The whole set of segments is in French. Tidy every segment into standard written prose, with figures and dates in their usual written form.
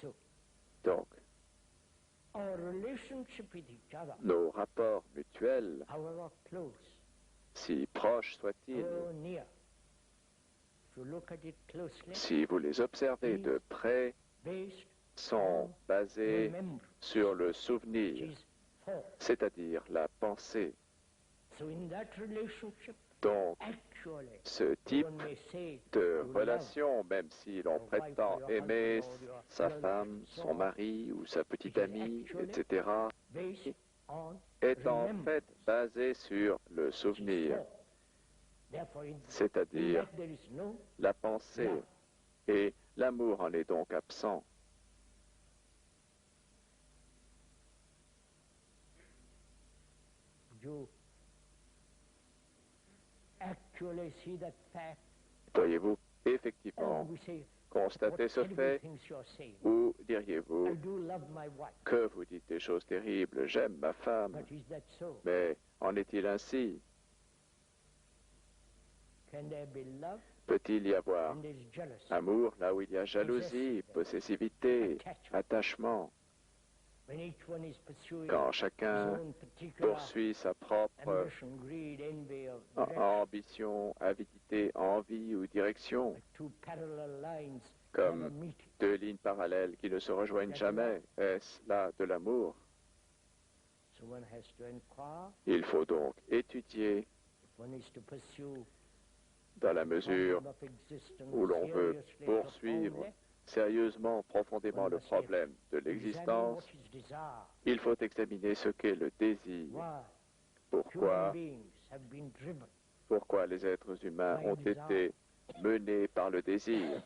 So, Donc, our relationship with each other, nos rapports mutuels, however close, si proches soient-ils, however near, if you look at it closely, si vous les observez de près, based sont on basés remembrance, sur le which souvenir, is thought. c'est-à-dire la pensée. So in that relationship, Donc, actually, ce type one may say de you relation, même si l'on your wife prétend or your aimer husband or your sa girlfriend, femme, so son on, mari ou sa petite it is amie, actually etc., based on est en remembrance, fait basé sur le which is souvenir, thought. Therefore, in c'est-à-dire that there is no la pensée, love. et l'amour en est donc absent. You actually see that fact, Voyez-vous or effectivement we say, constater what ce terrible fait, things you are saying. ou I diriez-vous do love my wife, que vous dites des choses terribles, j'aime ma femme, but is that so? mais en est-il ainsi? Can there be love Peut-il y avoir and there is jealousy? amour là où il y a jalousie, possessivité, attachement, When each one is pursuing quand his chacun own particular poursuit sa propre ambition, greed, envy, or direction, ambition, avidité, envie ou direction, like two parallel lines comme never meeting. deux lignes parallèles qui ne se rejoignent jamais? Est-ce là de l'amour? So one has to inquire Il faut donc étudier if one is to pursue dans la the mesure problem of existence où l'on veut seriously, poursuivre profoundly, sérieusement, profondément one le must problème de examine l'existence. what is desire, Il faut examiner ce qu'est le désir. why human Pourquoi, beings have been driven pourquoi les êtres humains ont été menés par le désir.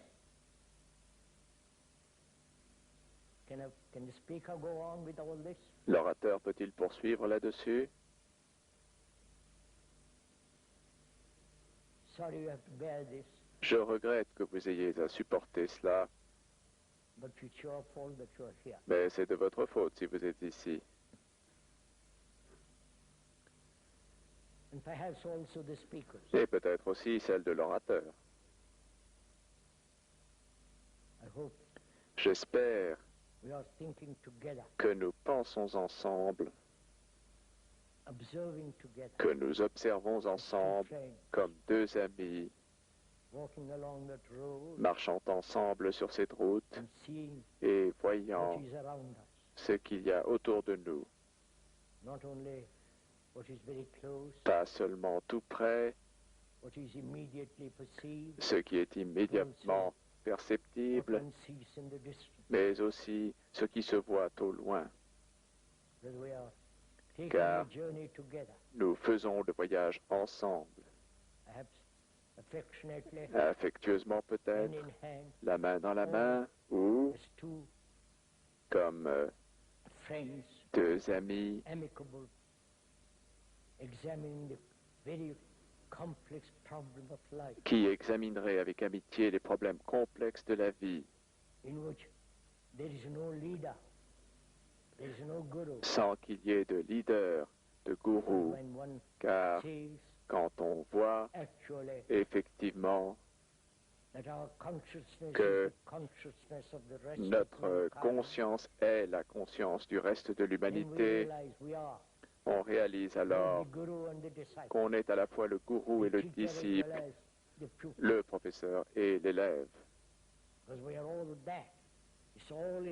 Can the speaker go on with all this? L'orateur peut-il poursuivre là-dessus? Sorry you have to bear this, Je regrette que vous ayez à supporter cela, but it's your fault that you are here. mais c'est de votre faute si vous êtes ici. And perhaps also the speakers. Et peut-être aussi celle de l'orateur. I hope J'espère we are thinking together, que nous pensons ensemble, observing together, que nous observons ensemble friends, comme deux amis, walking along that road marchant ensemble sur cette route and seeing et what voyant is around us. ce qu'il y a autour de nous, Not only what is very close, pas seulement tout près, what is immediately perceived, ce qui est immédiatement what perceptible, one sees in the distance, mais aussi ce qui se voit au loin. that we are taking Car the journey together, nous faisons le voyage ensemble, perhaps affectionately, affectueusement hand peut-être, in hand, la main dans la main, ou as two comme friends, deux amis, amicable, examining the very complex problem of life, qui examineraient avec amitié les problèmes complexes de la vie, in which there is no leader, there is no guru. sans qu'il y ait de leader, de gourou, When one car sees quand on voit actually effectivement that our consciousness que is the consciousness of the rest notre of mankind, conscience est la conscience du reste de then we l'humanité, realize we are on réalise both alors the guru and the disciple, qu'on est à la fois le gourou et the le teacher as disciple, well as the pupil, le professeur et l'élève, because we are all that. It's all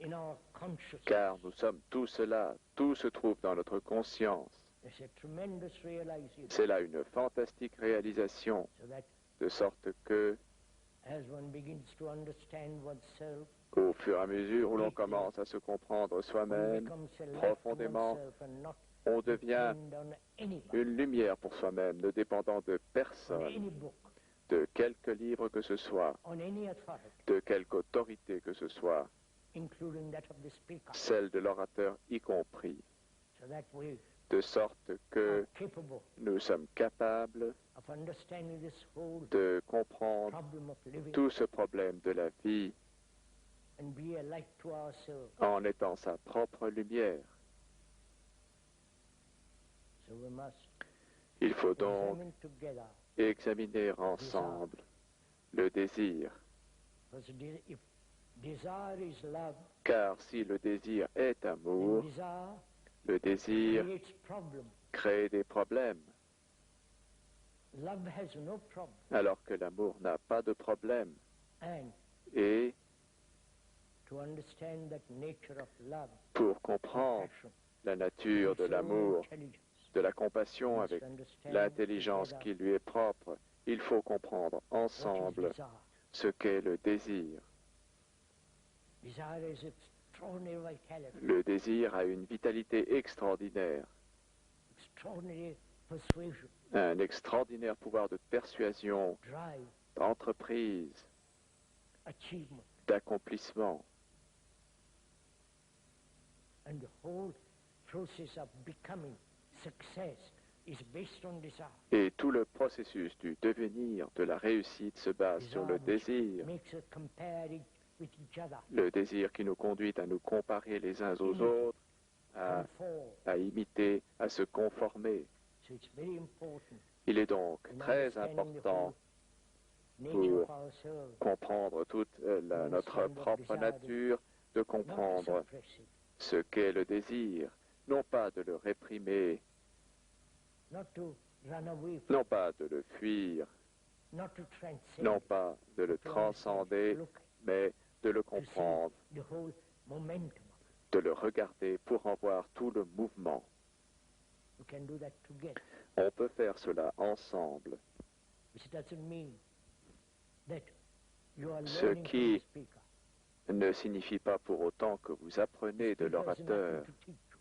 in our consciousness. car nous sommes tout cela, tout se trouve dans notre conscience. It's a tremendous realization, C'est là une fantastique réalisation, so that de sorte que, as one begins to understand oneself, au fur et à mesure où l'on commence à se comprendre one soi-même becomes a light to profondément, oneself and not on devient depend on anybody, une lumière pour soi-même, ne dépendant de on personne, any book, de quelque livre que ce soit, on any authority, de quelque autorité que ce soit, including that of the speaker, celle de l'orateur y compris, so that we de sorte are que capable nous sommes capables of understanding this whole de comprendre problem of living tout ce problème de la vie and be a light to ourselves. en étant sa propre lumière. So we must Il faut donc examine together, examiner ensemble le désir, because if Desire is love. Car si le désir est Then amour, desire le désir creates problem. crée des problèmes, Love has no problem. alors que l'amour n'a pas de problème. And Et to understand that nature of love, pour comprendre compassion, la nature de its own l'amour, intelligence, de la compassion we avec must understand l'intelligence together qui lui est propre, il faut comprendre what is ensemble desire. ce qu'est le désir. Desire is extraordinary vitality, Le désir a une vitalité extraordinaire, extraordinary persuasion, un extraordinaire pouvoir de persuasion, drive, d'entreprise, achievement, d'accomplissement. and the whole process of becoming success is based on desire. Et tout le processus du devenir, de la réussite se base sur le désir. Makes us compare it with each other, Le désir qui nous conduit à nous comparer les uns aux autres, conform. à imiter, à se conformer. So it's very important Il est donc in très understanding the important whole nature of pour ourselves, comprendre toute notre propre nature, de not to comprendre suppress it, ce qu'est le désir, non pas de le réprimer, not to run away from, non pas de le fuir, not to transcend, non pas de le to understand, transcender, to look, mais de le to see comprendre, the whole momentum. de le regarder pour en voir tout le mouvement. We can do that together, On peut faire cela ensemble, which doesn't mean that you are Ce learning from qui the speaker. ne signifie pas pour autant que vous apprenez de Speaker has l'orateur. nothing to teach you.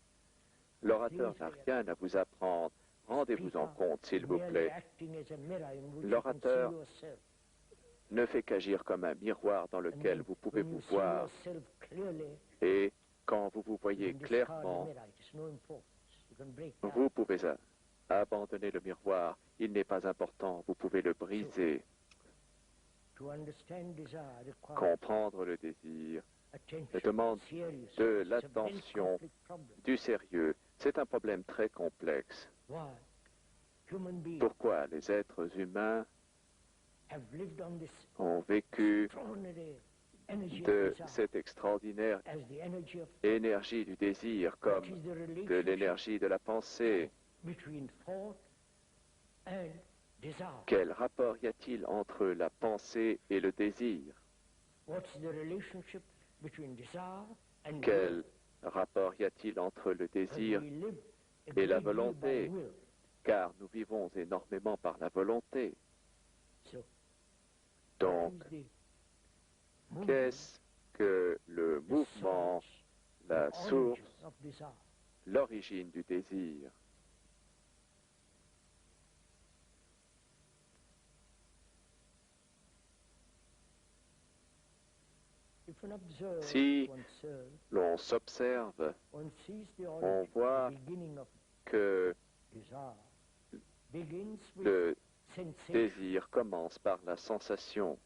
L'orateur n'a rien à vous apprendre. Rendez-vous en compte, s'il vous Merely plaît. acting as a mirror in which you can see L'orateur yourself. Ne fait qu'agir comme un miroir dans And lequel then vous pouvez when you vous see voir. yourself clearly, Et quand vous vous voyez you can discard the clairement, mirror. It's no importance. You can break down. vous pouvez abandonner le miroir. Il n'est pas important. Vous pouvez le briser. To understand desire requires Comprendre le désir attention, demande seriousness. de It's a very l'attention, complex problem. du sérieux. C'est un problème très complexe. Why? Human beings Pourquoi les êtres humains have lived on this ont vécu extraordinary energy of de desire cette extraordinaire as the energy of énergie du désir what comme is the de relationship l'énergie de la pensée. between thought and desire? Quel rapport y a-t-il entre la pensée et le désir? What's the relationship between desire and Quel will? rapport y a-t-il entre le Because désir we live a et la great deal by volonté? will. Car nous vivons énormément par la volonté. So, Donc, what is the movement, qu'est-ce que le the mouvement, source, la the source, origin of desire? l'origine du désir? If one observes Si oneself, l'on s'observe, one sees the on origin, voit the beginning of que desire. Begins with le sensation, désir commence par la sensation,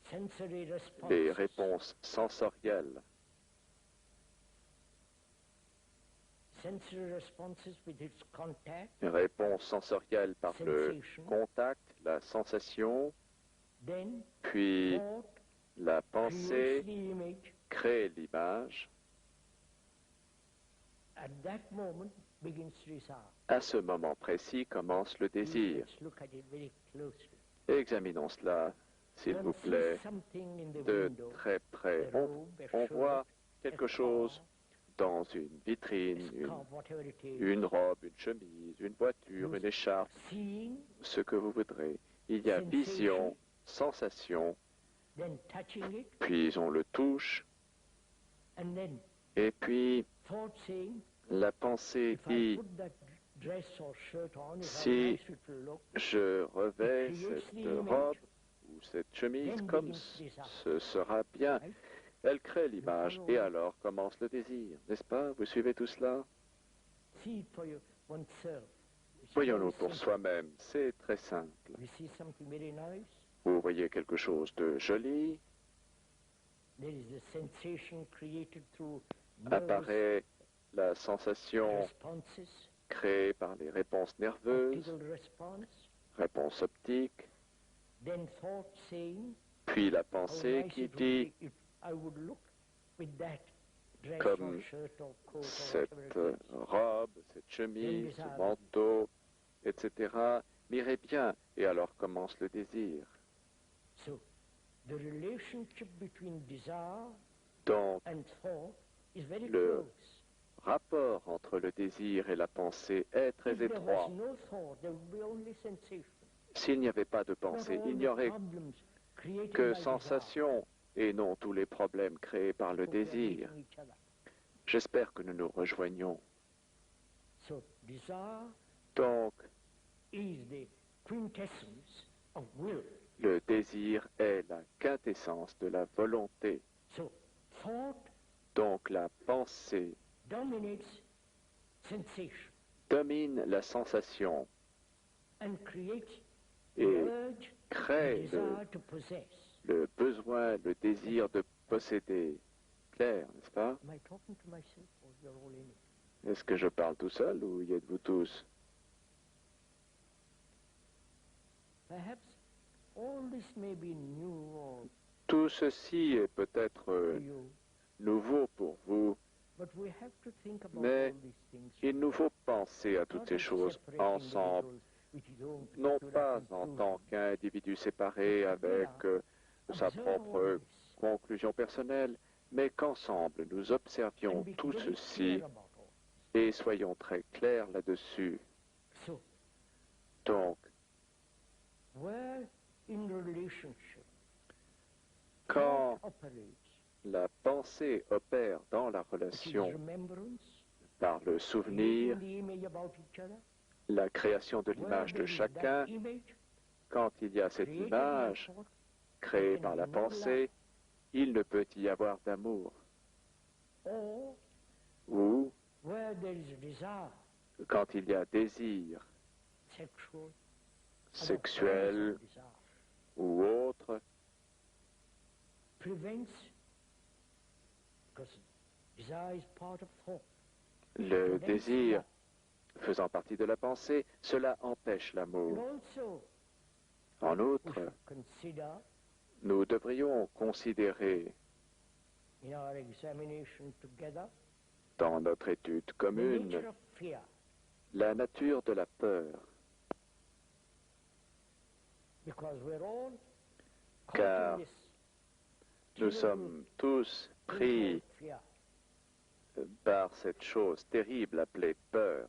sensory response, les réponses sensorielles, sensory responses with its contact, une réponse sensorielle par le sensation, contact, la sensation, then puis thought la creates pensée the image. crée l'image. At that moment begins desire. À ce moment précis commence le désir. Let's look at it very closely. Examinons cela, s'il One vous sees plaît, something in the de window, très près. a robe, a On shirt, voit a quelque car, chose dans une a vitrine, scarf, whatever it is. une robe, une chemise, une voiture, une écharpe, Seeing, ce que vous voudrez. Il y a vision, sensation, then touching it, puis on le touche, and then et puis thought saying, la pensée if I dit, put that dress or shirt on, Si how nice it will look. je revais It creates cette the image, robe ou cette chemise then comme begins desire. ce sera bien. Right? Elle crée l'image et alors commence le désir, n'est-ce pas? Vous suivez tout cela? See it for oneself. It's Voyons-nous very pour simple. soi-même, c'est très simple. We see something very nice. Vous voyez quelque chose de joli, There is a sensation created through nervous apparaît la sensation responses, créée par les réponses nerveuses, optical response, réponse optique, then thought saying, Puis la pensée qui dit, comme cette robe, cette chemise, ce manteau, etc., m'irait bien. Et alors commence le désir. Donc, le rapport entre le désir et la pensée est très étroit. S'il n'y avait pas de pensée, il n'y aurait que sensation et non tous les problèmes créés par le désir. J'espère que nous nous rejoignons. Donc, le désir est la quintessence de la volonté. Donc la pensée domine la sensation et crée le besoin, le désir de posséder. Clair, n'est-ce pas? Est-ce que je parle tout seul ou y êtes-vous tous? Tout ceci est peut-être nouveau pour vous, mais il nous faut penser à toutes ces choses ensemble, non pas en tant qu'individu séparé avec sa propre conclusion personnelle, mais qu'ensemble nous observions tout ceci et soyons très clairs là-dessus. Donc, quand la pensée opère dans la relation par le souvenir, la création de l'image de chacun, quand il y a cette image créée par la pensée, il ne peut y avoir d'amour. Ou quand il y a désir sexuel ou autre, le désir faisant partie de la pensée, cela empêche l'amour. En outre, nous devrions considérer dans notre étude commune la nature de la peur, car nous sommes tous pris par cette chose terrible appelée peur.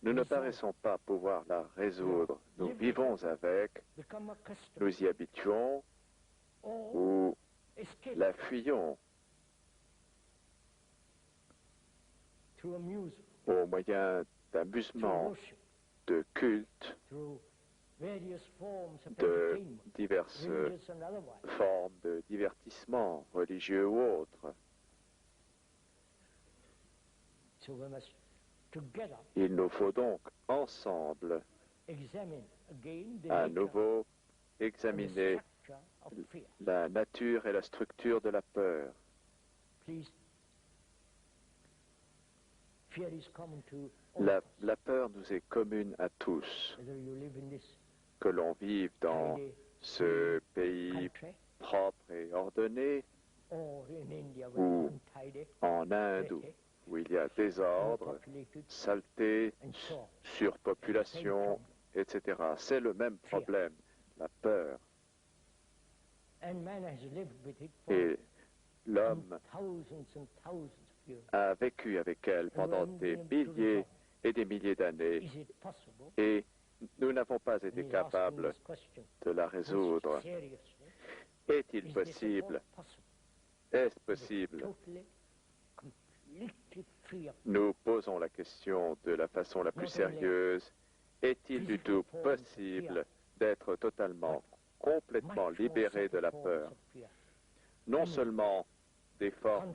Nous ne paraissons pas pouvoir la résoudre. Nous vivons avec, nous y habituons ou la fuyons au moyen d'amusement, de culte, de diverses formes de divertissement, religieux ou autres. Il nous faut donc ensemble à nouveau examiner la nature et la structure de la peur. La peur nous est commune à tous, que l'on vive dans ce pays propre et ordonné, ou en Inde, où il y a désordre, saleté, surpopulation, etc. C'est le même problème, la peur. Et l'homme a vécu avec elle pendant des milliers et des milliers d'années, et nous n'avons pas été capables de la résoudre. Est-il possible? Est-ce possible? Nous posons la question de la façon la plus sérieuse. Est-il du tout possible d'être totalement, complètement libéré de la peur? Non seulement des formes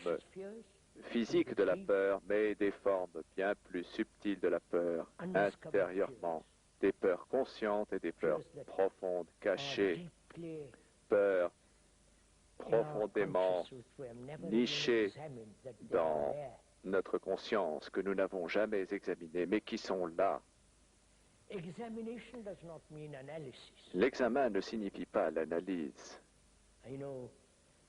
physiques de la peur, mais des formes bien plus subtiles de la peur, intérieurement. Des peurs conscientes et des peurs profondes, cachées. Peurs profondément nichées dans notre conscience que nous n'avons jamais examinées, mais qui sont là. Examination does not mean analysis. L'examen ne signifie pas l'analyse. I know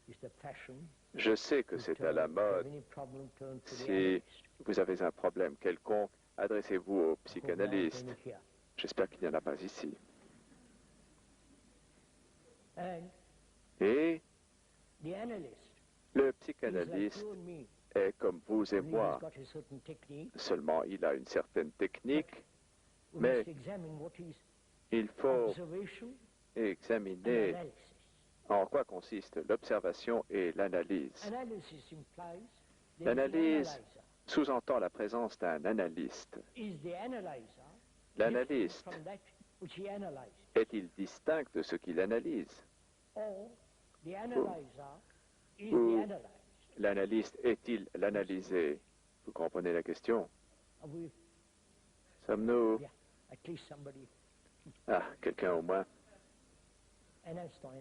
it's the fashion. Je sais que c'est à la mode. Any problem, turn to the Si analyst. vous avez un problème quelconque, adressez-vous au I hope psychanalyste. there aren't any here. J'espère qu'il n'y en a pas ici. And Et the analyst le is like psychanalyste you and me. est comme vous et Only moi. he's got a certain technique. Seulement, il a une certaine technique. We Mais must examine what is il faut observation and examiner analysis. en quoi consiste l'observation et l'analyse. Analysis implies there is an L'analyse analyzer. sous-entend la présence d'un analyste. Is the analyzer L'analyste different from that which he analyzes? est-il distinct de ce qu'il analyse? Or the analyzer is Ou the analyzed? l'analyste est-il l'analysé? Vous comprenez la question? Are we, Sommes-nous... yeah, at least somebody, Ah, quelqu'un au moins. un instant.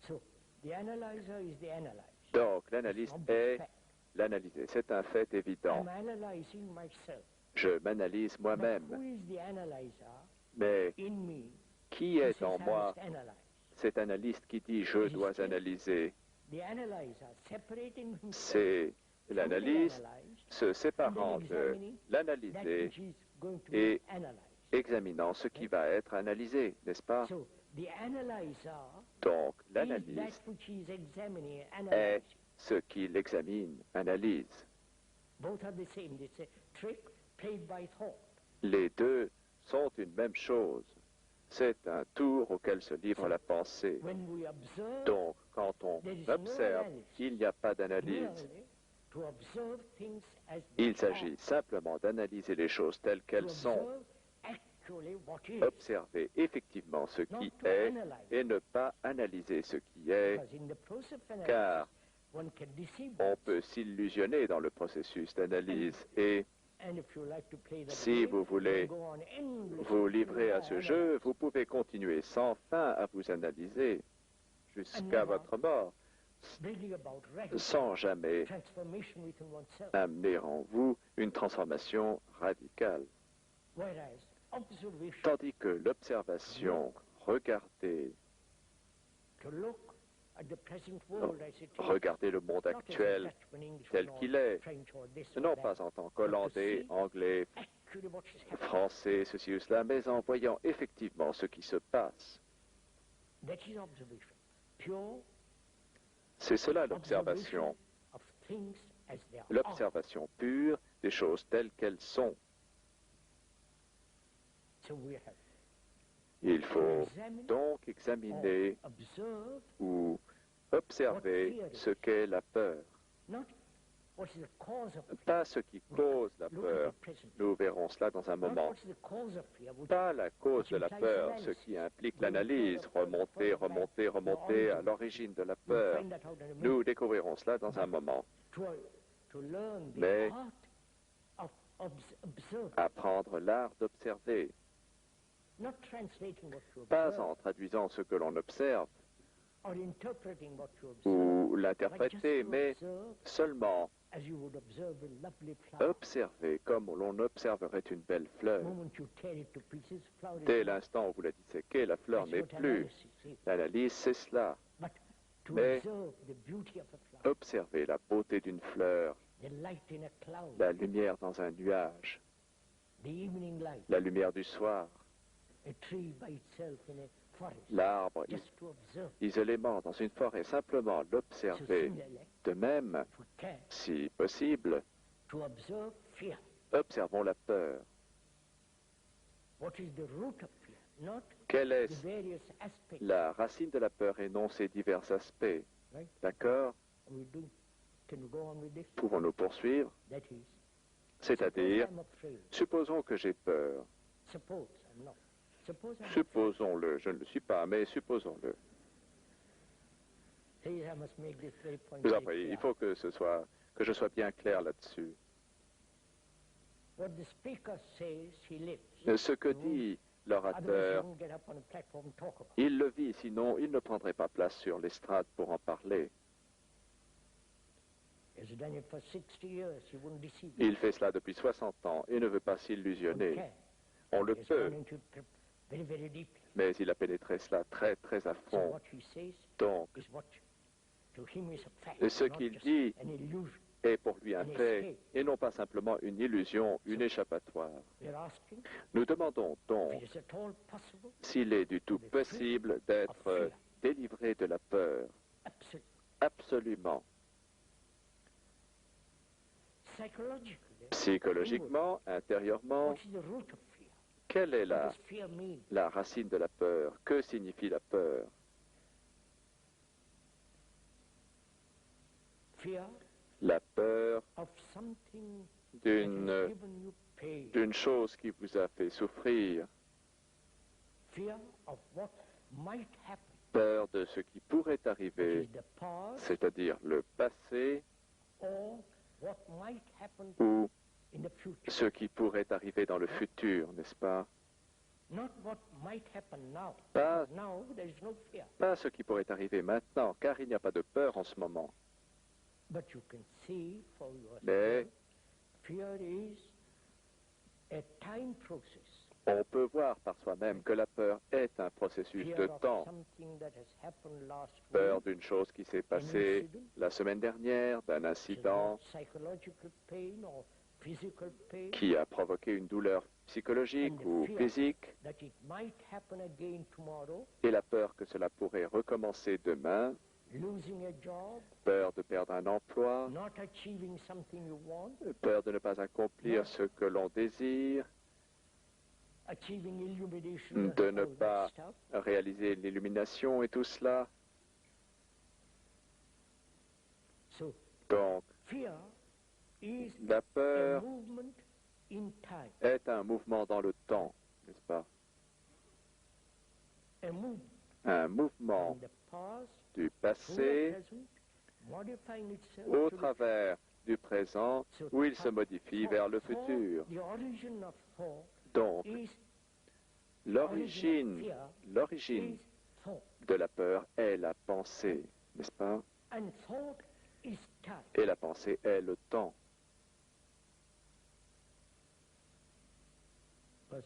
So the analyzer is the analyzed. Donc, l'analyste It's not est fact. l'analysé. C'est un fait évident. I'm analyzing myself. Je m'analyse But moi-même. who is the analyzer Mais in me? qui who est says en I moi must analyze? cet analyste qui dit « je dois analyser » The analyzer separating himself C'est from the l'analyste analyzed se séparant and then de examining that l'analysé which is going to et be analyzed. examinant ce qui va être analysé, n'est-ce pas? So the analyzer Donc, is that l'analyste which is examining, est analyzing. ce qu'il examine, analyse. Both are the same. It's a trick played by thought. Les deux sont une même chose. C'est un tour auquel se livre la pensée. When we observe, Donc, quand on there is no observe, analysis. il n'y a pas d'analyse. merely to observe things as they Il are, s'agit simplement d'analyser les choses telles to qu'elles sont, observe actually what is. observer effectivement ce qui Not to est analyze. et ne pas analyser ce qui est, Because in the process of analysis, car one can deceive on oneself. peut s'illusionner dans le processus d'analyse. Et And if you like to play that si game, vous voulez you go on endlessly vous livrer à to ce analyze. jeu, vous pouvez continuer sans fin à vous analyser jusqu'à votre mort, Bringing about radical sans jamais transformation within oneself. amener en vous une transformation radicale. Whereas observation, Tandis que l'observation, regarder, to look at the present world as it is, regarder le monde not as a actuel Dutchman, Englishman, tel or qu'il est, French or this or non that, pas en tant qu'Hollandais, Anglais, actually what is happening. Français, ceci ou cela, mais en voyant effectivement ce qui se passe. That is observation. Pure C'est cela l'observation, of things as they are. l'observation pure des choses telles qu'elles sont. So we have Il faut examine donc or examiner observe ou observer ce qu'est la peur, not what is the cause of fear. pas ce qui cause la Look at peur. the present. Nous verrons cela dans un Not moment. what is the cause of fear, which Pas la cause de la peur, ce qui implique l'analyse, remonter à l'origine de la we'll peur. find that out in a minute. Nous découvrirons cela dans un moment. To learn the Mais art of observe, apprendre l'art d'observer, not translating what you pas observe en traduisant ce que l'on observe or interpreting what you observe, ou but just l'interpréter, to mais observe seulement as you would observe a lovely flower. observer comme l'on observerait une belle The fleur. moment you tear it to pieces, flower is Dès gone. l'instant où vous la disséquez, la fleur That's n'est what plus. analysis is. L'analyse, c'est cela. But to Mais observe the beauty of a flower, observer la beauté d'une fleur, the light in a cloud, la lumière dans un nuage, the evening light, la lumière du soir, a tree by itself in a forest, l'arbre just to observe. isolément dans une forêt, simplement So l'observer. similarly, De même, if we can, si possible, to observe fear. observons la peur. What is the root of fear? Not Quelle est the various aspects. la racine de la peur et non ses divers aspects? Right? D'accord? Can we go on with this? Pouvons-nous poursuivre? That is, C'est-à-dire, suppose I'm afraid. supposons que j'ai peur. Suppose I'm not. Suppose I'm afraid. Supposons-le. Je ne le suis pas, mais supposons-le. Please, I must make this very point Je vous en very prie, clear. il faut que je sois bien clair là-dessus. What the speaker says, he lives. Ce que dit Otherwise, he l'orateur, won't get up on a platform and talk about it. il le vit, sinon il ne prendrait pas place sur l'estrade pour en parler. He's done it for 60 years. He wouldn't deceive Il fait cela depuis 60 ans et ne veut pas s'illusionner. Okay. On le He has peut, gone into it very, very deeply. mais il a pénétré cela très, très à So fond. what he says Donc, is what to him is a fact, ce not qu'il just dit an illusion. est pour lui un fait, et non pas simplement une illusion, une échappatoire. We are asking Nous demandons if donc it is at all possible, s'il est du tout possible d'être délivré de la peur. absolutely. Absolument. Psychologically, Psychologiquement, intérieurement, what is the root of fear? quelle est What does fear mean? la racine de la peur? Que signifie la peur? Fear La peur of something that has given you pain. d'une chose qui vous a fait souffrir, Fear of what might happen, peur de ce qui pourrait which arriver, is the past, c'est-à-dire le passé or what might happen ou in the future. ce qui pourrait arriver dans le futur, n'est-ce pas? Not what might happen now. Pas, Now there is no fear. pas ce qui pourrait arriver maintenant, car il n'y a pas de peur en ce moment. But you can see for Mais yourself, fear is a time process. on peut voir par soi-même que la peur est un processus Fear de of temps. something that has happened last Peur week, d'une chose qui s'est passée la semaine dernière, d'un incident psychological pain or physical pain, qui a provoqué une douleur psychologique ou physique, that it might happen again tomorrow, et la peur que cela pourrait recommencer demain, losing a job, peur de perdre un emploi, not achieving something you want, peur de ne pas accomplir ce que l'on désire, achieving illumination, de ne all that pas stuff. réaliser l'illumination et tout cela. So Donc, fear is la a peur movement in time, est un mouvement dans le temps, n'est-ce pas? a movement Un mouvement from the past du to the passé present, modifying itself au to the travers du présent où il se modifie vers le futur. The origin of thought Donc, is l'origine is thought, de la peur est la pensée, n'est-ce pas? and thought is time. Et la pensée est le temps. Because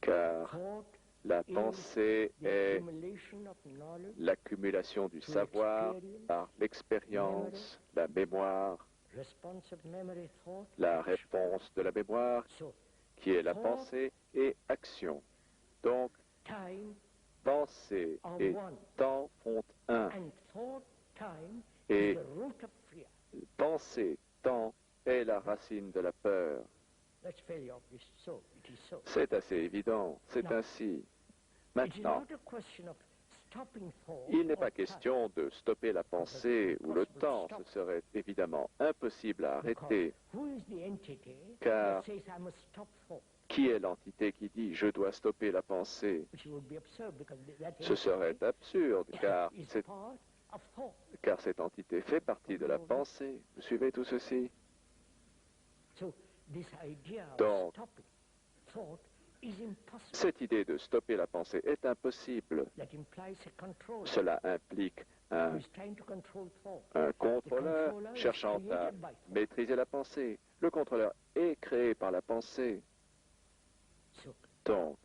Car thought la pensée the est accumulation of knowledge, l'accumulation du savoir par l'expérience, la mémoire, responsive memory, thought, la action. réponse de la mémoire So qui est la pensée et action. Donc, time pensée are et one, temps font un. and thought time Et is the root of fear. pensée, temps est la racine de la peur. That's very obvious. So it is so. C'est assez évident, c'est Non. ainsi. It is Maintenant, not a question of stopping thought. il n'est or pas time. question de stopper la pensée ou le temps. Ce serait évidemment impossible à arrêter. Who is the entity Car- that says I must stop thought? Qui est l'entité qui dit « je dois stopper la pensée Which would be absurd because that » Ce serait absurde car, is c'est- part of thought. car cette entité fait partie de la pensée. Vous suivez tout ceci? So this idea Donc, of stopping thought is impossible. Cette idée de stopper la pensée est impossible. That implies a control Cela implique who un is trying to control thought. contrôleur controller is cherchant à created by thought. maîtriser la pensée. Le contrôleur est créé par la pensée. So Donc,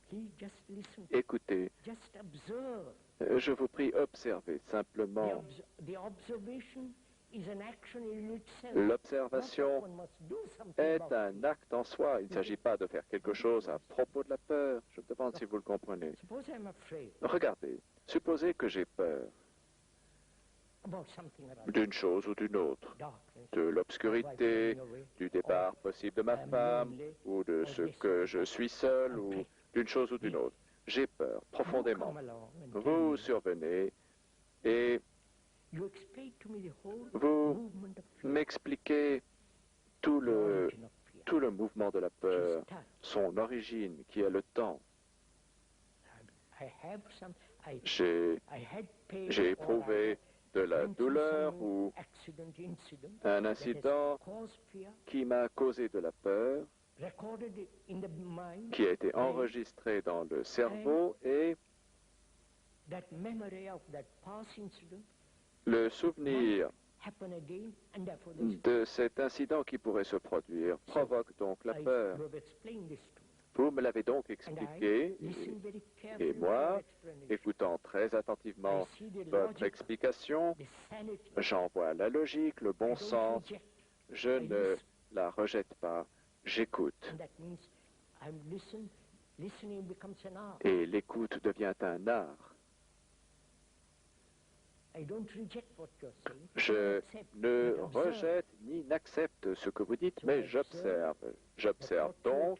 please just listen, écoutez, just observe. je vous prie, observez simplement. The observation is an action in itself. L'observation Not that one must do something est about un acte en soi. Il ne s'agit pas de faire quelque chose à propos de la peur. Je me demande si vous le comprenez. it. Suppose I'm afraid Regardez, supposez que j'ai peur about something or other, d'une chose ou d'une autre, darkness, de l'obscurité, du départ possible de ma femme, ou de ce que je suis seul, ou d'une chose ou d'une autre. J'ai peur profondément. come along and tell Vous me, survenez et you explain to me the whole vous movement of fear, m'expliquez tout the le, origin of fear. tout le mouvement de la peur, Which is time. son origine qui est le temps. I have some, J'ai I had pain j'ai or I éprouvé had de la went through douleur some ou accident, incident un that has incident caused fear, qui m'a causé de la peur, recorded in the mind, qui a été enregistré dans le cerveau et that memory of that past incident le souvenir happen again, and therefore this de cet incident qui pourrait se produire provoque donc la I peur. have explained this to me. Vous me l'avez donc expliqué, et moi, écoutant très attentivement votre explication, j'en vois la logique, le bon sens. Je ne la rejette pas, j'écoute. Et l'écoute devient un art. Je ne rejette ni n'accepte ce que vous dites, mais j'observe. J'observe donc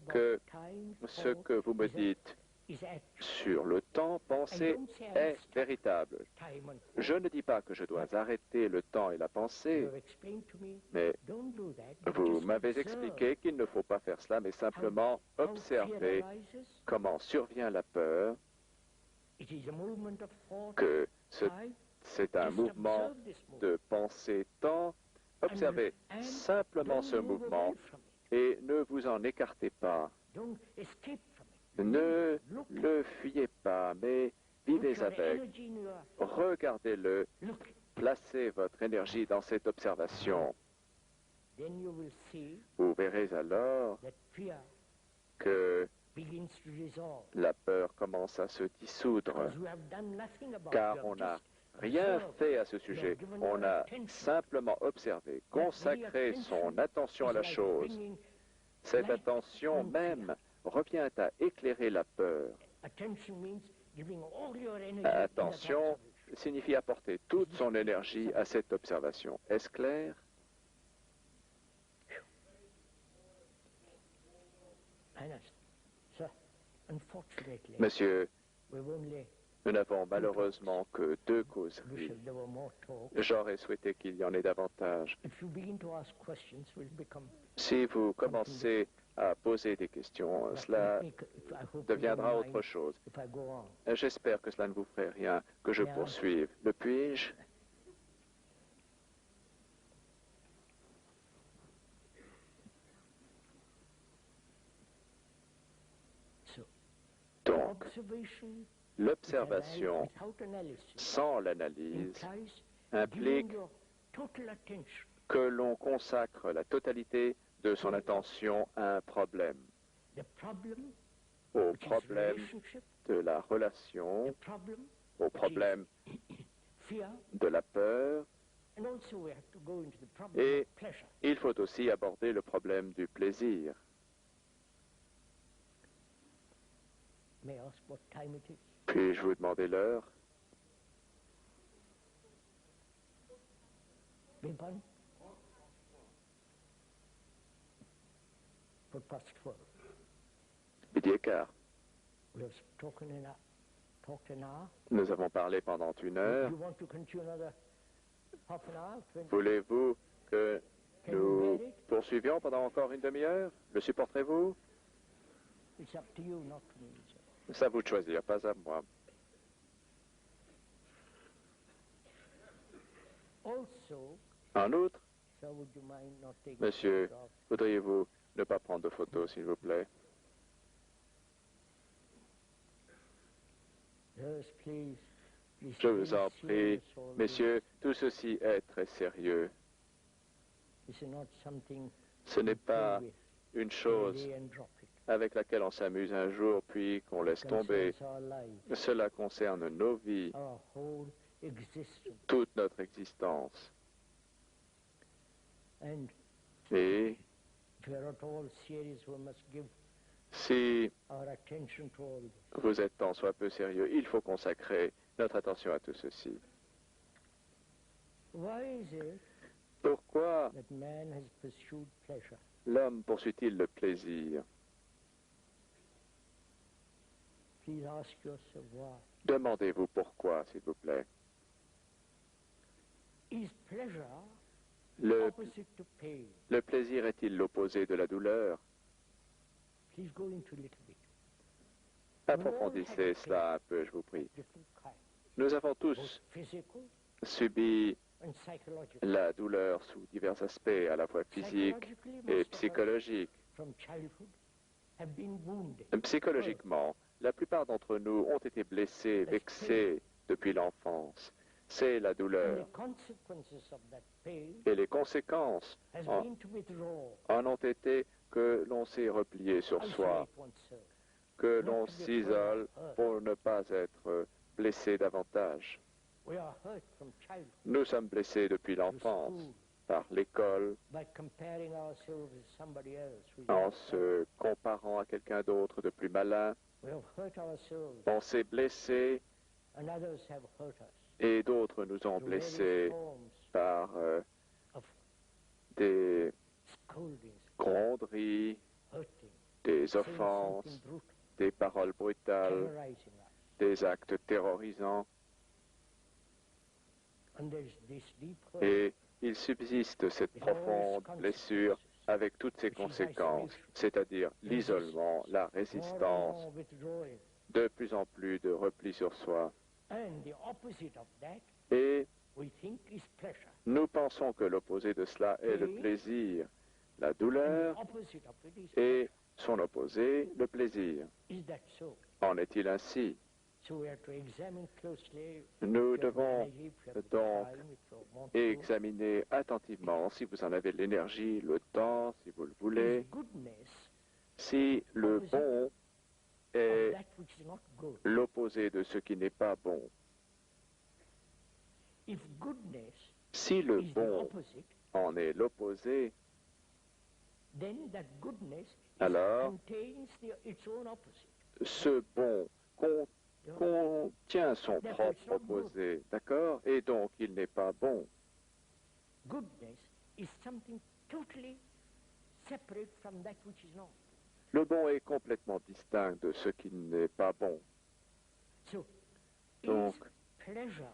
que ce que vous me dites sur le temps pensé est véritable. Je ne dis pas que je dois arrêter le temps et la pensée, mais vous m'avez expliqué qu'il ne faut pas faire cela, mais simplement observer comment survient la peur, que c'est un mouvement de pensée-temps. Observez simplement ce mouvement et ne vous en écartez pas. Ne le fuyez pas, mais vivez avec. Regardez-le, placez votre énergie dans cette observation. Vous verrez alors que la peur commence à se dissoudre, car on n'a rien fait à ce sujet. On a simplement observé, consacré son attention à la chose. Cette attention même revient à éclairer la peur. Attention signifie apporter toute son énergie à cette observation. Est-ce clair? Monsieur, nous n'avons malheureusement que 2 causeries. J'aurais souhaité qu'il y en ait davantage. Si vous commencez à poser des questions, cela deviendra autre chose. J'espère que cela ne vous ferait rien, que je poursuive. Le puis-je? Donc, l'observation sans l'analyse implique que l'on consacre la totalité de son attention à un problème, au problème de la relation, au problème de la peur, et il faut aussi aborder le problème du plaisir. Puis-je vous demander l'heure? Midi et quart. Nous avons parlé pendant 1 heure. Voulez-vous que nous poursuivions pendant encore une demi-heure? Le supporterez-vous? C'est à vous de choisir, pas à moi. En outre, monsieur, voudriez-vous ne pas prendre de photos, s'il vous plaît? Je vous en prie, messieurs, tout ceci est très sérieux. Ce n'est pas une chose avec laquelle on s'amuse un jour, puis qu'on laisse tomber. Cela concerne nos vies, toute notre existence. Et si vous êtes tant soit peu sérieux, il faut consacrer notre attention à tout ceci. Pourquoi l'homme poursuit-il le plaisir? Demandez-vous pourquoi, s'il vous plaît. Le plaisir est-il l'opposé de la douleur? Approfondissez cela un peu, je vous prie. Nous avons tous subi la douleur sous divers aspects, à la fois physiques et psychologiques. Psychologiquement, la plupart d'entre nous ont été blessés, vexés depuis l'enfance. c'est la And douleur. the consequences of that pain Et les conséquences has en, been to withdraw, en ont été que l'on s'est replié sur soi, isolate oneself. que Not l'on to be afraid s'isole of hurt. pour ne pas être blessé davantage. We are hurt from childhood Nous sommes blessés depuis to l'enfance school par l'école, by comparing ourselves with somebody else who is en more clever. se comparant à quelqu'un d'autre de plus malin. We have hurt ourselves On s'est blessé and others have hurt us. et d'autres nous ont Through various blessés forms par of des scoldings, gronderies, hurting, des saying offenses, something brutal, des paroles brutales, terrorizing us. des actes terrorisants. And there is this deep hurt Et il subsiste cette with all its profonde blessure consequences, avec toutes ses which is conséquences, isolation, c'est-à-dire l'isolement, la more and résistance, more withdrawing. de plus en plus de repli sur soi. And the opposite of that, Et we think, is pleasure. nous pensons que l'opposé de cela est le plaisir, la And the douleur, opposite of it is et son opposé, le plaisir. pleasure. Is that so? En est-il ainsi? So we have to examine closely. Nous if you have devons energy, if you have the donc time, if you want to. examiner attentivement, si vous en avez l'énergie, le temps, si vous le voulez, Is goodness si le bon of est that which is not good. l'opposé de ce qui n'est pas bon. If goodness Si le is the bon opposite, en est l'opposé, then that goodness alors contains its own opposite. ce bon contient son propre opposé, d'accord? Et donc il n'est pas bon. Goodness is something totally separate from that which is not. Le bon est complètement distinct de ce qui n'est pas bon. So, Donc, is pleasure,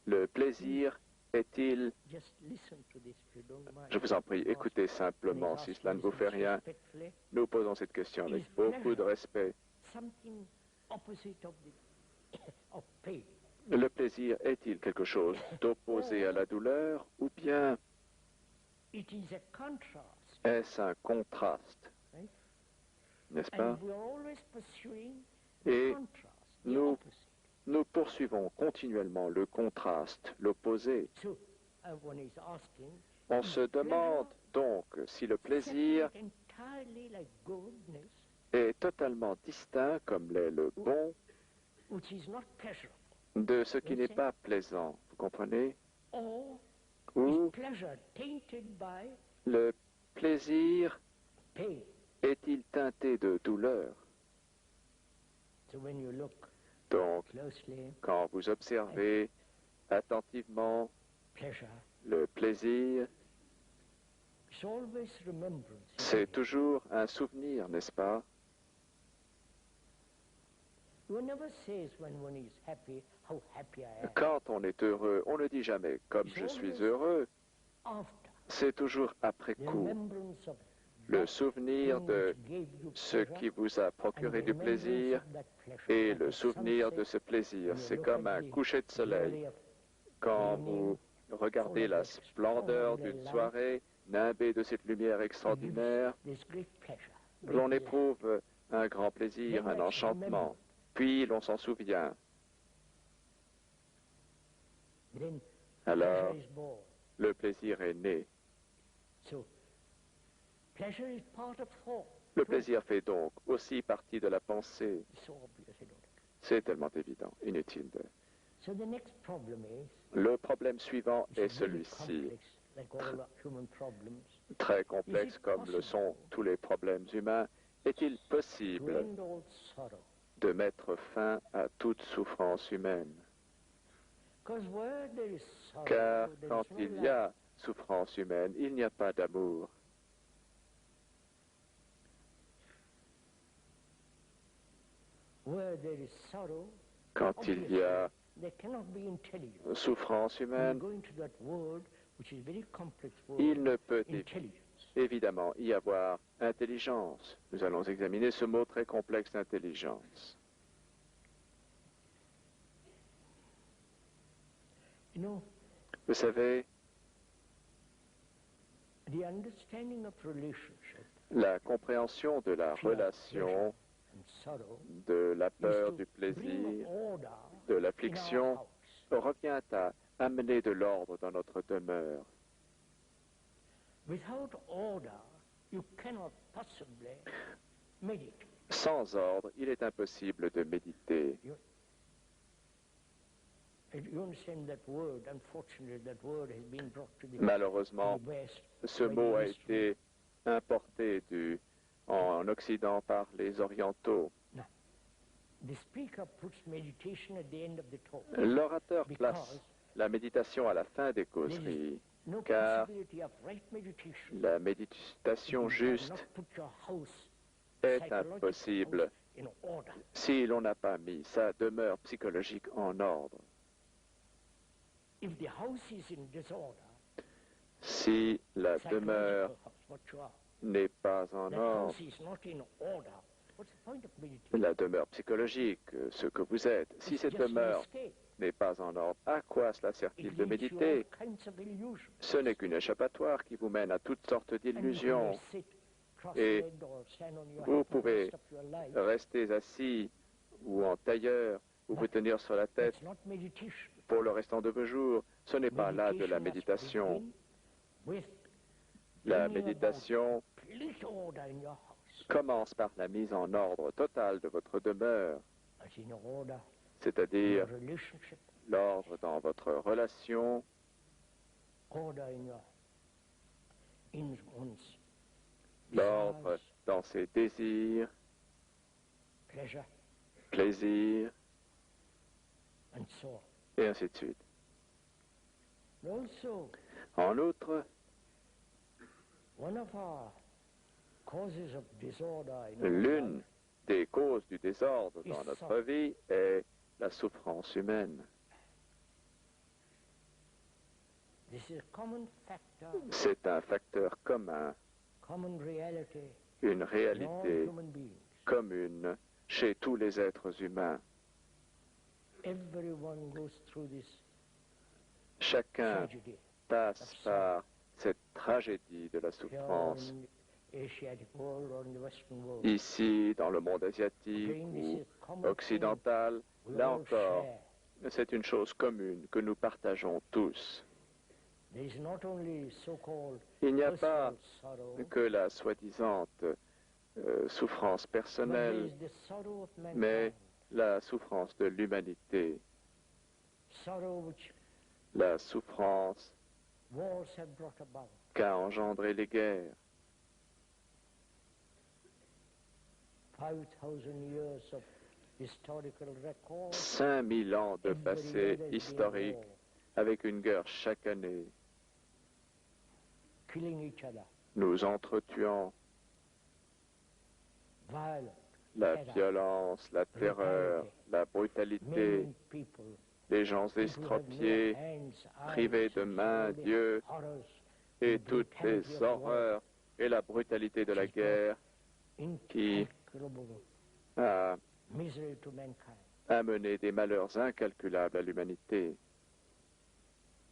le plaisir est-il, just listen to this if you don't mind. je vous en prie, écoutez simplement, si cela ne vous fait rien, nous posons cette question avec beaucoup de respect. Something opposite of the of pain. Le plaisir est-il quelque chose d'opposé à la douleur ou bien It is a contrast, est-ce un contraste, right? n'est-ce pas? And we are always pursuing Et the contrast, the nous- opposite. Nous poursuivons continuellement le contraste, l'opposé. So, one is asking, On is se demande donc si le plaisir separate entirely like goodness, est totalement distinct, comme l'est le bon, which is not pleasurable, de ce qui n'est pas plaisant. Vous comprenez? or Ou is pleasure tainted by le plaisir pain? est-il teinté de douleur? So when you look Donc, closely, quand vous observez attentivement pleasure, le plaisir, it's always remembrance. c'est toujours un souvenir, n'est-ce pas? One never says when one is happy, how happy I am. Quand on est heureux, on ne dit jamais « comme je suis heureux », After c'est toujours après the coup. remembrance of Le that souvenir thing de which gave you ce pleasure, qui vous a and procuré the du remembrance plaisir of that pleasure, et like le a souvenir de sunset, ce plaisir. when you C'est look comme at un the coucher de soleil. glory of Quand evening, vous regardez la splendeur d'une soirée, nimbée de cette lumière extraordinaire, there's great pleasure. l'on great éprouve un grand plaisir, un enchantement. Puis l'on s'en souvient. pleasure. Then Alors, pleasure is born. le plaisir est né. So pleasure is part of thought. Le plaisir fait donc aussi partie de la pensée. It's so obvious, I don't. C'est tellement évident, inutile de... So the next problem is, Le problème suivant which est is very celui-ci, complex, like all human problems, très complexe comme le sont tous les problèmes humains. Est-il to possible end all sorrow. de mettre fin à toute souffrance humaine? Because where there is sorrow, Car there quand is no il y love. a souffrance humaine, il n'y a pas d'amour. Where there is sorrow, Quand il y a there cannot be intelligence. souffrance When you humaine, go into that word, which is very complex word, il ne peut intelligence. évidemment y avoir intelligence. Nous allons examiner ce mot très complexe d'intelligence. You know, Vous savez, the understanding of relationship la compréhension de la relation, and sorrow de la is peur, to du bring plaisir, order de in our l'affliction, house. revient à amener de l'ordre dans notre demeure. Without order, you cannot possibly meditate. Sans ordre, il est impossible de méditer. You understand that word? Unfortunately, that word has been brought to the Malheureusement, West. ce mot a été importé en Occident par les Orientaux. Now, the speaker puts meditation at the end of the talk. L'orateur place la méditation à la fin des causeries, No car possibility of right meditation. la méditation If you have juste not put your house, est psychological impossible house, in order. si l'on n'a pas mis sa demeure psychologique en ordre. If the house is in disorder, Si la demeure psychological house, what you are, n'est pas en that ordre, house is not in order, what's the point of meditation? la demeure psychologique, ce que vous êtes, si It's cette just an demeure escape. n'est pas en ordre, à quoi cela sert-il It de leads you méditer? all kinds of illusions. Ce n'est qu'une échappatoire qui vous mène à toutes sortes And you can d'illusions. sit Et cross-legged or stand on your vous head for the pouvez rest of your life. Rester assis ou en tailleur ou vous tenir sur la tête That's not meditation. pour le restant de vos jours. Ce n'est pas là de la Meditation méditation. must begin with La bringing méditation about complete order in your house. commence par la mise en ordre totale de votre demeure, As in order in c'est-à-dire your relationship, l'ordre dans votre relation, order in one's l'ordre desires, dans ses désirs, pleasure, plaisirs, and so on. et ainsi de suite. And also, En outre, one of our causes of disorder in our l'une life des causes du désordre dans notre vie est la souffrance humaine. this is a common factor, C'est un facteur commun, common reality une in all réalité human beings. commune chez tous les êtres humains. Everyone goes through this Chacun tragedy. passe par cette tragédie de la Here souffrance. in the Asiatic world or in the Western world. Ici, dans le monde asiatique Again, this ou is a common thing occidental, we là all encore, share. c'est une chose commune que nous partageons tous. There is not only so-called Il n'y a pas personal sorrow, que la soi-disant souffrance but there personnelle, is the sorrow of mankind. mais la souffrance de l'humanité, Sorrow which la souffrance wars have brought about. qu'a engendré les guerres. 5,000 years of historical record. 5000 ans de Every passé year there's been historique war, avec une guerre chaque année. killing each other, Nous entretuons violent, la terror, violence, la terreur, la brutalité, maiming people, les gens people who have no estropiés, hands, privés eyes, de and mains, all the d'yeux, horrors, et the toutes brutality les of war, horreurs et la brutalité de la guerre qui incalculable a misery to mankind. amené des malheurs incalculables à l'humanité.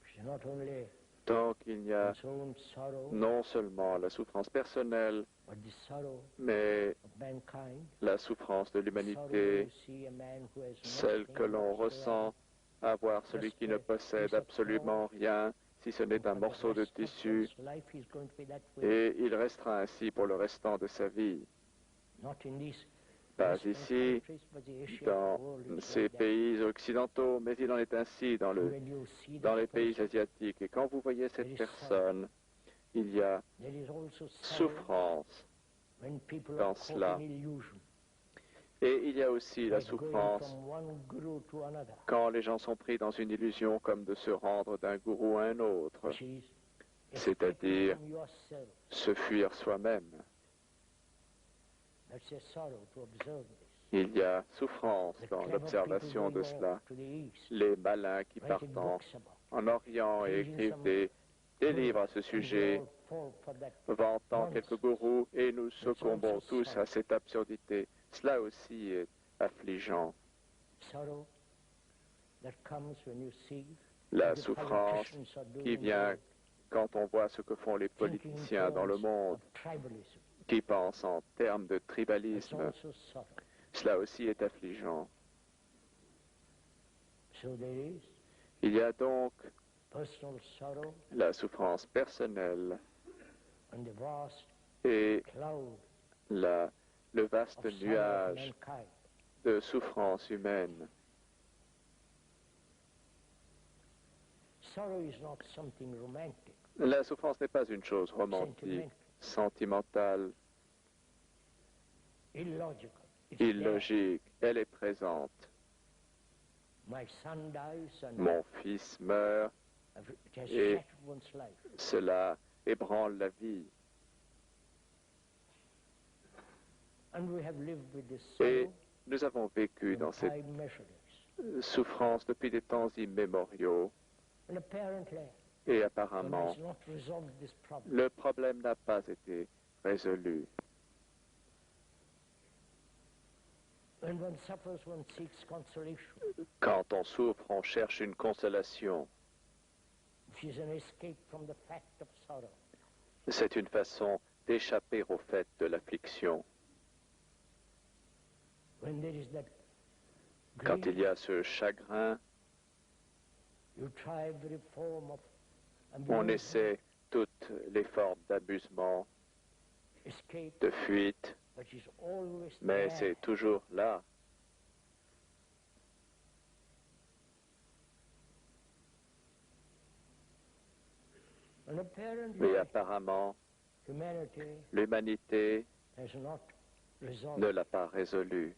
It's not only Tant qu'il n'y a its own sorrow, non seulement la souffrance personnelle, but the sorrow mais of mankind. la souffrance de Sorrow l'humanité, to see a man who has celle nothing que l'on whatsoever, ressent à voir celui qui ne possède absolument rien, si ce n'est un for the morceau de rest of tissu, his life he's going to be that way. et il restera ainsi pour le restant de sa vie. Not in these Pas Western ici, countries, but the Asiatic dans world is ces like that. pays occidentaux, mais il en est ainsi dans When you see dans that les pays person, asiatiques. Et quand vous voyez cette personne, il y a there is also sorrow souffrance when people dans are caught cela. in illusion, Et il y a aussi la like going souffrance from one guru to another, quand les gens sont pris dans une illusion comme de se rendre d'un gourou à un autre, which is c'est-à-dire escaping from yourself. se fuir soi-même. That's a sorrow to observe this. Il y a souffrance The dans clever l'observation people de going cela. off to the east, Les malins qui writing partent books about en Orient et écrivent des livres à ce and we sujet, all fall for that vantant nonsense. quelques gourous, et nous succombons tous à cette absurdité. Cela aussi est affligeant. sorrow that comes when you see La what the souffrance politicians are doing qui vient now, quand on voit ce que font les thinking in politiciens dans le terms monde, of tribalism. qui pensent en termes de That's tribalisme. also sorrow. Cela aussi est affligeant. So there is Il y a donc personal sorrow la souffrance personnelle and the vast et cloud le vaste of sorrow of nuage mankind. de souffrance humaine. Sorrow is not something romantic, La souffrance n'est pas une chose romantique, sentimentale, illogical. It's there. illogique. Elle est présente. My son dies and Mon fils meurt, it has et shattered one's life. cela ébranle la vie. And we have lived with this Et sorrow nous avons vécu in dans cette time measureless. souffrance depuis des temps immémoriaux. And apparently, Et one apparemment, has not resolved this problem. le problème n'a pas été résolu. When one suffers, one seeks consolation, Quand on souffre, on cherche une consolation. which is an escape from the fact of sorrow. C'est une façon d'échapper au fait de l'affliction. When there is that Quand grief, il y a ce chagrin, you try every form of on amusement, essaie toutes les formes d'abusement, escape, de fuite, but is always mais there. c'est toujours là. And apparently, Mais apparemment, humanity l'humanité has not resolved. ne l'a pas résolu.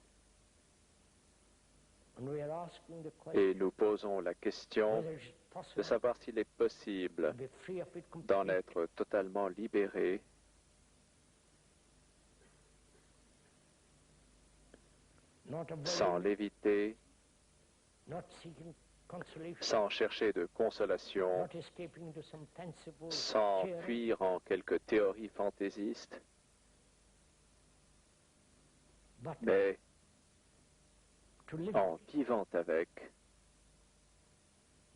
And we are asking the question Et nous posons la question whether it's de possible savoir s'il est to possible be free of it d'en completely. être totalement libéré Not sans avoiding, l'éviter, not seeking consolation, sans chercher de consolation, not escaping into some fanciful sans theory, fuir en quelques théories fantaisistes, but mais to live. en vivant avec.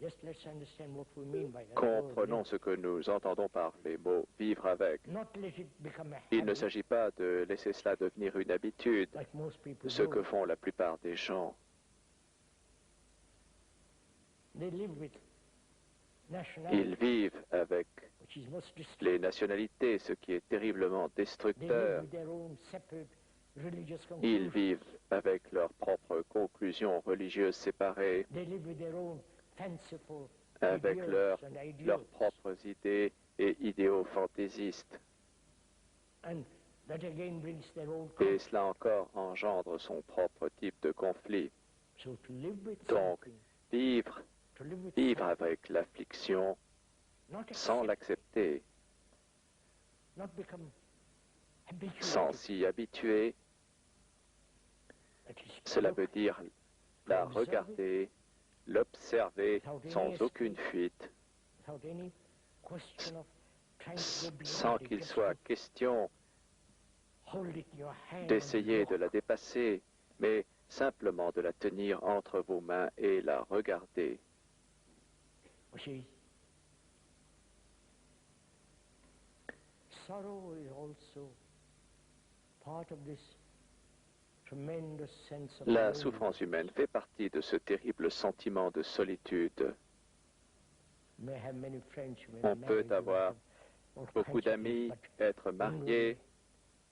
Just let's understand what we mean by that. Comprenons word. ce que nous entendons par les mots « vivre avec ». Not let it become a Il ne habit, s'agit pas de laisser cela devenir une habitude, like most people ce do. que font la plupart des gens. They live with Ils nationality, vivent avec which is most destructive. les nationalités, ce qui est terriblement They live destructeur. with their own separate religious Ils conclusions. vivent avec leurs propres conclusions religieuses séparées, They live with their own fanciful avec ideas and ideals. leurs propres idées et idéaux fantaisistes. And that again brings their own Et conflict. cela encore engendre son propre type de conflit. So to live with Donc, something, vivre to live with vivre something, avec l'affliction not sans accept, l'accepter, not become habituated, sans s'y habituer, that is, cela look veut dire la regarder, l'observer sans aucune fuite, without any question of trying to go sans beyond it, qu'il just soit to question hold it in your hand d'essayer and de la dépasser, mais simplement de la tenir entre vos mains et la regarder. You see, sorrow is also part of this tremendous sense of La loneliness. souffrance humaine fait partie de ce terrible sentiment de solitude. You may have many friends, you may On be peut married, you may avoir have all beaucoup kinds of things, d'amis, but être mariés,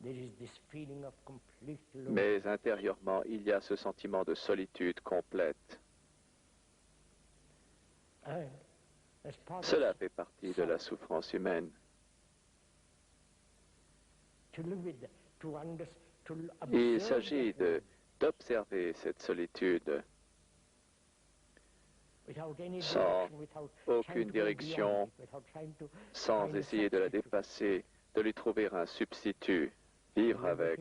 there is this feeling of complete loneliness. mais intérieurement, il y a ce sentiment de solitude complète. And as part Cela of fait partie de la souffrance humaine. to live with, to to Il observe s'agit that one d'observer cette solitude without any sans direction, without aucune trying to go direction, beyond it, without trying to sans find a essayer de la substitute. dépasser, de lui trouver un substitut, vivre avec,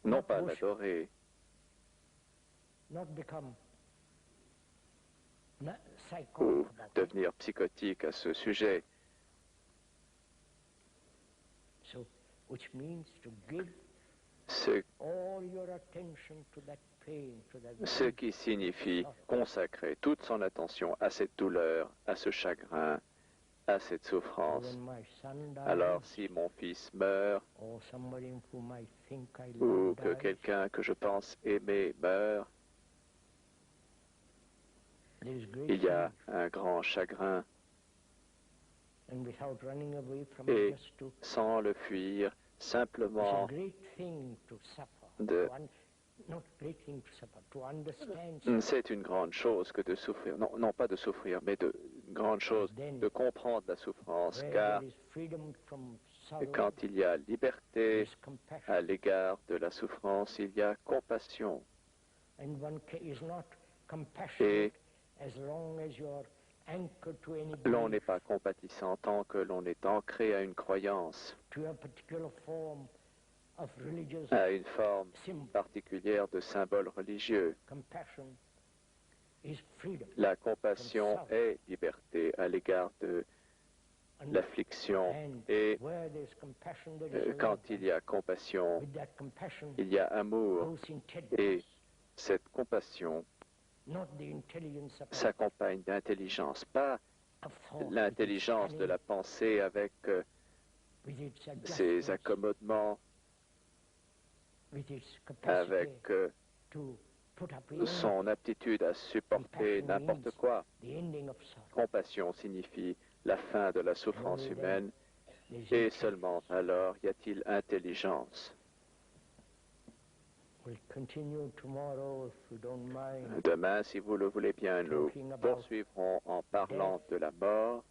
non pas l'adorer, Not become ou psychotic about it. devenir psychotique à ce sujet, So, which means to give ce, all your attention to that pain, to that ce grief. qui signifie consacrer toute son attention à cette douleur, à ce chagrin, à cette souffrance. When my son dies, Alors si mon fils meurt, or somebody whom I think I ou love que dies, quelqu'un que je pense aimer meurt, There is great Il y a grief, un grand chagrin and without running away from et it, just to, sans le fuir, it's a simplement great thing to suffer. de... Not great thing to suffer, to understand suffering. C'est une grande chose que de souffrir, non, non pas de souffrir, mais une grande chose de comprendre la souffrance, Where car there is freedom from sorrow, quand il y a there liberté is compassion. à l'égard de la souffrance, il y a compassion. And one is not compassionate Et as long as you are anchored to any l'on belief, n'est pas compatissant tant que l'on est ancré à une croyance, to a particular form of religious à une forme symbol. particulière de symbole religieux. Compassion is freedom. La compassion est liberté à l'égard de l'affliction. And Et where there is compassion, there is quand love. il y a compassion, With that compassion il y a amour. goes intelligence, Et cette compassion not the intelligence of s'accompagne d'intelligence, pas thought, l'intelligence de la pensée avec with its ses adjustments, accommodements, with its capacity avec to put up with son aptitude à supporter n'importe quoi. the ending of sorrow. Compassion signifie la fin de la souffrance Only then humaine, there is et intelligence. seulement alors y a-t-il intelligence. We'll continue tomorrow, if you don't mind. Demain, si vous le voulez bien, nous poursuivrons en parlant de la mort,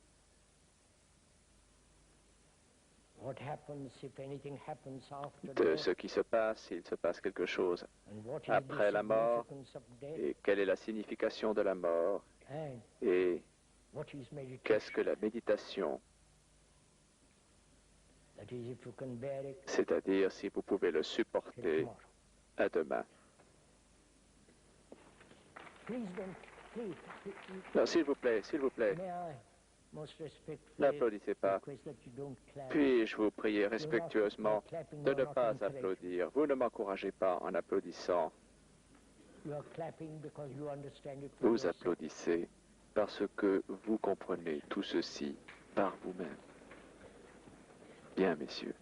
What happens if anything happens after de death? ce qui se passe, s'il se passe quelque chose And what is après the la mort, significance of death? et quelle est la signification de la mort, And et what is meditation? qu'est-ce que la méditation, That is, if you can bear it, c'est-à-dire si vous pouvez le till supporter. tomorrow. À demain. Please don't, please, Non, s'il vous plaît, may I most respectfully n'applaudissez pas. request that you don't clap. Puis-je vous prier respectueusement de ne pas applaudir. Vous ne m'encouragez pas en applaudissant. You are clapping because you understand it for Vous yourself. applaudissez parce que vous comprenez tout ceci par vous-même. Bien, messieurs.